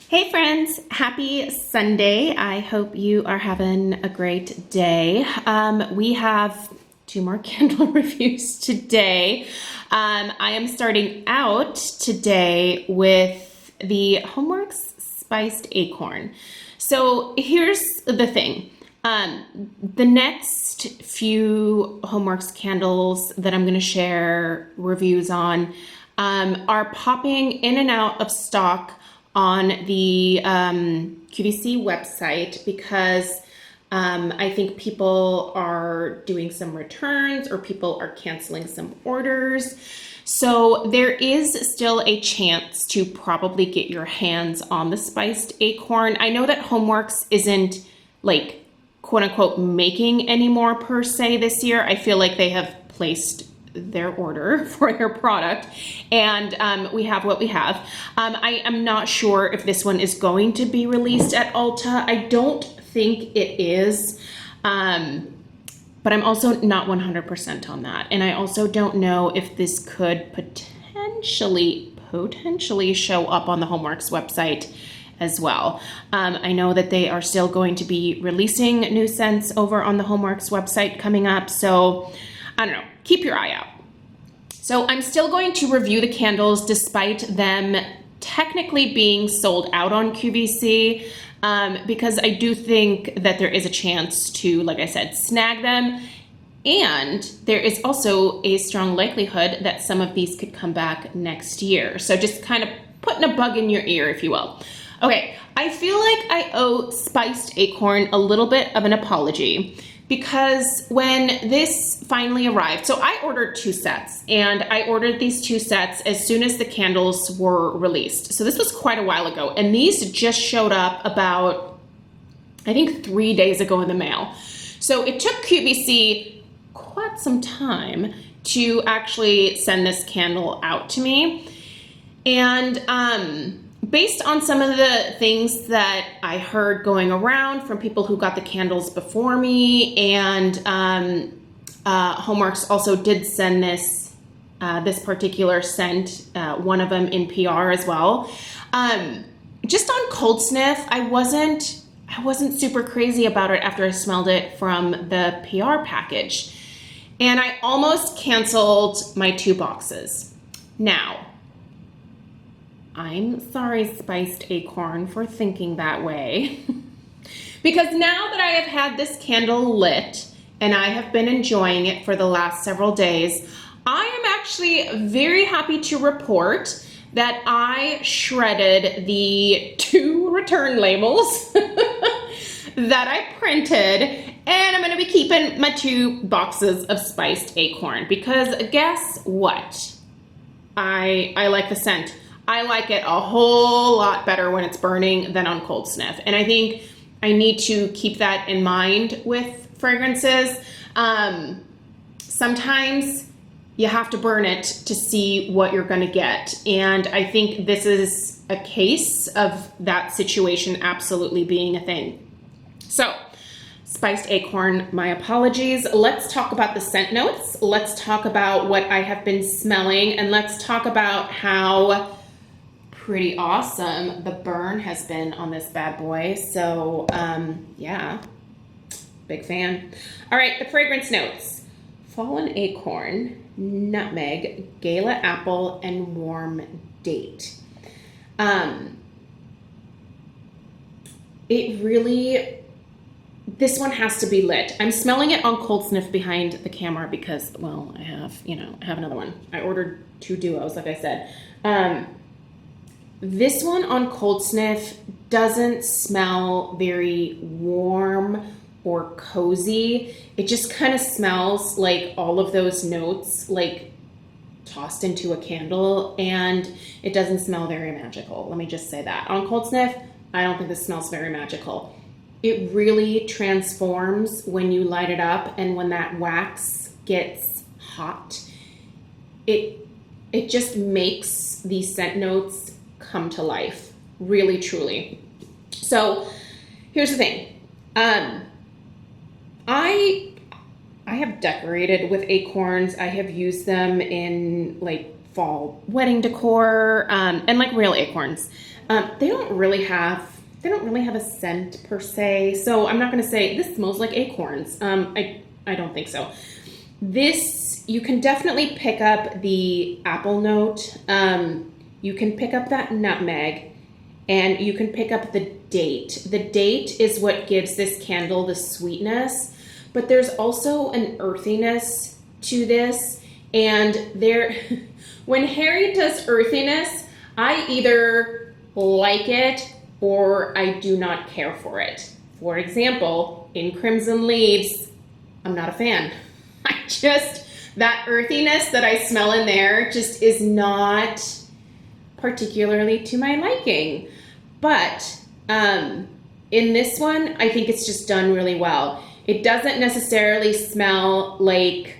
Hey friends, happy Sunday. I hope you are having a great day. We have two more candle reviews today. I am starting out today with the Homeworx Spiced Acorn. So here's the thing. The next few Homeworx candles that I'm going to share reviews on are popping in and out of stock on the QVC website because I think people are doing some returns or people are canceling some orders. So there is still a chance to probably get your hands on the spiced acorn. I know that Homeworx isn't like quote unquote making anymore per se this year. I feel like they have placed their order for their product and we have what we have. I am not sure if this one is going to be released at Ulta. I don't think it is, but I'm also not 100% on that. And I also don't know if this could potentially show up on the Homeworx website as well. I know that they are still going to be releasing new scents over on the Homeworx website coming up. So I don't know, keep your eye out. So I'm still going to review the candles despite them technically being sold out on QVC because I do think that there is a chance to, like I said, snag them. And there is also a strong likelihood that some of these could come back next year. So just kind of putting a bug in your ear, if you will. Okay, I feel like I owe Spiced Acorn a little bit of an apology because when this finally arrived, so I ordered 2 sets and I ordered these 2 sets as soon as the candles were released. So this was quite a while ago and these just showed up about, I think 3 days ago in the mail. So it took QVC quite some time to actually send this candle out to me. And based on some of the things that I heard going around from people who got the candles before me, and Homeworx also did send this particular scent, one of them in PR as well. Just on cold sniff, I wasn't super crazy about it after I smelled it from the PR package, and I almost canceled my 2 boxes. Now, I'm sorry, Spiced Acorn, for thinking that way. Because now that I have had this candle lit and I have been enjoying it for the last several days, I am actually very happy to report that I shredded the 2 return labels that I printed, and I'm gonna be keeping my 2 boxes of Spiced Acorn because guess what? I like the scent. I like it a whole lot better when it's burning than on cold sniff. And I think I need to keep that in mind with fragrances. Sometimes you have to burn it to see what you're gonna get. And I think this is a case of that situation absolutely being a thing. So, Spiced Acorn, my apologies. Let's talk about the scent notes. Let's talk about what I have been smelling, and let's talk about how pretty awesome the burn has been on this bad boy. So yeah, big fan. All right, the fragrance notes: fallen acorn, nutmeg, gala apple, and warm date. This one has to be lit. I'm smelling it on cold sniff behind the camera because, well, I have another one. I ordered 2 duos, like I said. This one on cold sniff doesn't smell very warm or cozy. It just kind of smells like all of those notes like tossed into a candle, and it doesn't smell very magical. Let me just say that. On cold sniff, I don't think this smells very magical. It really transforms when you light it up, and when that wax gets hot, it just makes these scent notes come to life, really, truly. So here's the thing. I have decorated with acorns. I have used them in like fall wedding decor, and like real acorns. They don't really have a scent per se, so I'm not going to say this smells like acorns. I don't think so. This, you can definitely pick up the apple note. You can pick up that nutmeg, and you can pick up the date. The date is what gives this candle the sweetness, but there's also an earthiness to this. And when Harry does earthiness, I either like it or I do not care for it. For example, in Crimson Leaves, I'm not a fan. That earthiness that I smell in there just is not particularly to my liking. But in this one, I think it's just done really well. It doesn't necessarily smell like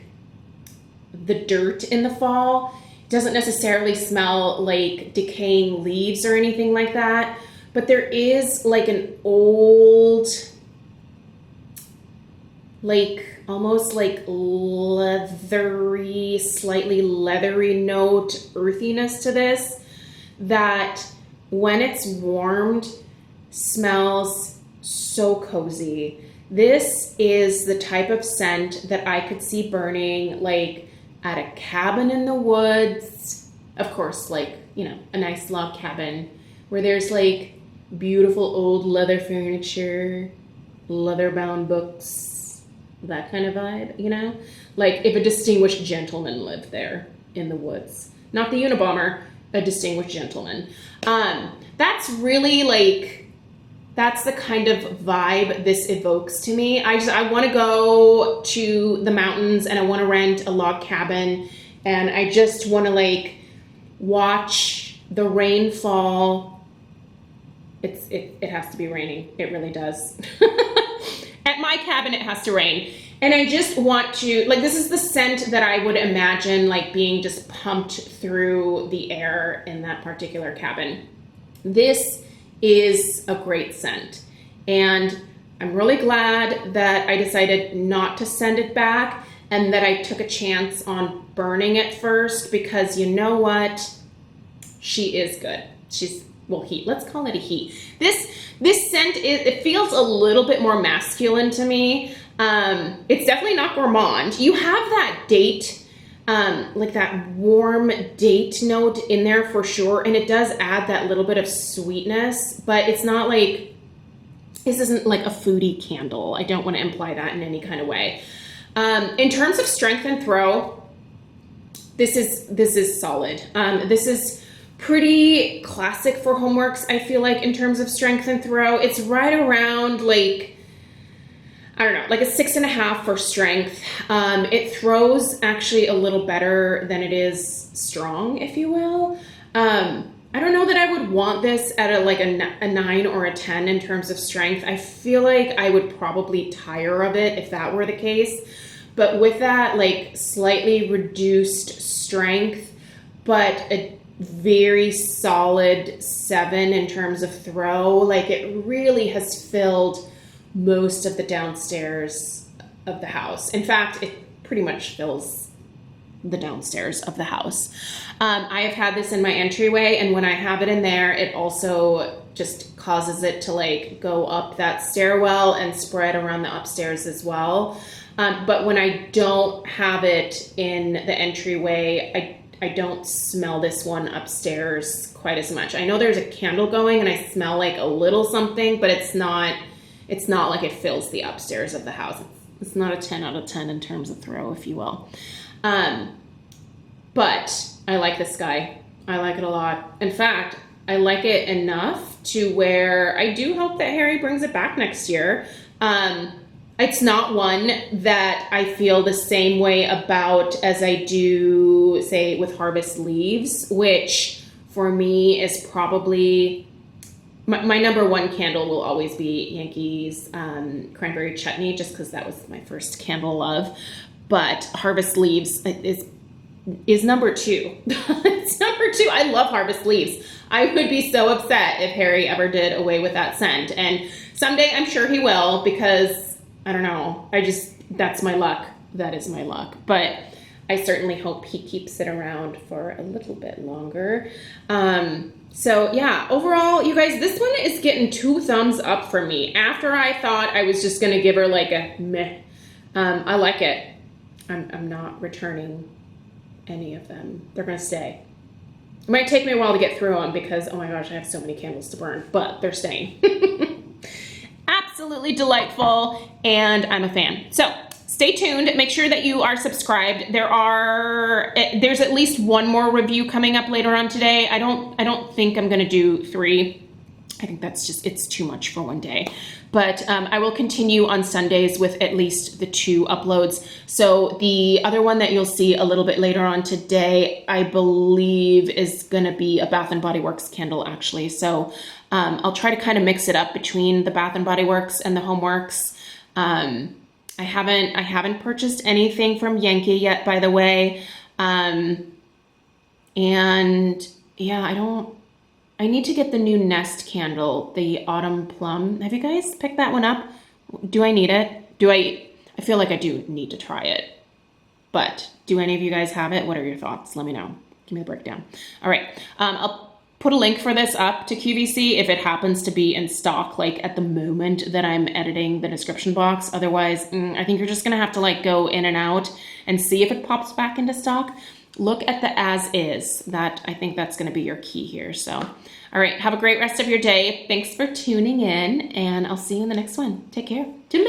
the dirt in the fall. It doesn't necessarily smell like decaying leaves or anything like that. But there is like an old, almost like leathery, slightly leathery note, earthiness to this that when it's warmed smells so cozy. This is the type of scent that I could see burning like at a cabin in the woods. Of course, like, a nice log cabin where there's like beautiful old leather furniture, leather-bound books, that kind of vibe, Like if a distinguished gentleman lived there in the woods. Not the Unabomber, a distinguished gentleman. That's really that's the kind of vibe this evokes to me. I want to go to the mountains and I want to rent a log cabin and I just want to watch the rain fall. It has to be raining. It really does. At my cabin, it has to rain. And I just want to, this is the scent that I would imagine being just pumped through the air in that particular cabin. This is a great scent. And I'm really glad that I decided not to send it back and that I took a chance on burning it first because you know what? She is good. Heat. Let's call it a heat. This scent it feels a little bit more masculine to me. It's definitely not gourmand. You have that date, that warm date note in there for sure, and it does add that little bit of sweetness, but it's not this isn't like a foodie candle. I don't want to imply that in any kind of way. In terms of strength and throw, this is solid. This is pretty classic for Homeworx, I feel like, in terms of strength and throw. It's right around I don't know, a 6.5 for strength. It throws actually a little better than it is strong, if you will. I don't know that I would want this at a 9 or a 10 in terms of strength. I feel like I would probably tire of it if that were the case. But with that slightly reduced strength, but a very solid 7 in terms of throw, it really has filled most of the downstairs of the house. In fact, it pretty much fills the downstairs of the house. I have had this in my entryway, and when I have it in there, it also just causes it to go up that stairwell and spread around the upstairs as well. But when I don't have it in the entryway, I don't smell this one upstairs quite as much. I know there's a candle going and I smell a little something, but it's not like it fills the upstairs of the house. It's not a 10 out of 10 in terms of throw, if you will. But I like this guy. I like it a lot. In fact, I like it enough to where I do hope that Harry brings it back next year. It's not one that I feel the same way about as I do, say, with Harvest Leaves, which for me is probably my number one candle will always be Yankees Cranberry Chutney, just because that was my first candle love. But Harvest Leaves is number 2. It's number 2. I love Harvest Leaves. I would be so upset if Harry ever did away with that scent. And someday I'm sure he will, because I don't know. That's my luck. That is my luck. But I certainly hope he keeps it around for a little bit longer. So yeah, overall, you guys, this one is getting 2 thumbs up for me. After I thought I was just gonna give her like a meh, I like it. I'm not returning any of them. They're gonna stay. It might take me a while to get through them because, oh my gosh, I have so many candles to burn, but they're staying. Absolutely delightful, and I'm a fan. So stay tuned. Make sure that you are subscribed. There's at least one more review coming up later on today. I don't think I'm gonna do 3. I think it's too much for one day. But I will continue on Sundays with at least the 2 uploads. So the other one that you'll see a little bit later on today, I believe is gonna be a Bath & Body Works candle actually. So I'll try to kind of mix it up between the Bath & Body Works and the Homeworx. I haven't purchased anything from Yankee yet, by the way. And yeah, I need to get the new Nest candle, the Autumn Plum. Have you guys picked that one up? Do I need it? I feel like I do need to try it. But do any of you guys have it? What are your thoughts? Let me know. Give me a breakdown. All right, I'll put a link for this up to QVC if it happens to be in stock, like at the moment that I'm editing the description box. Otherwise, I think you're just gonna have to like go in and out and see if it pops back into stock. Look at the as is. I think that's gonna be your key here. So, all right, have a great rest of your day. Thanks for tuning in, and I'll see you in the next one. Take care. Toodaloo.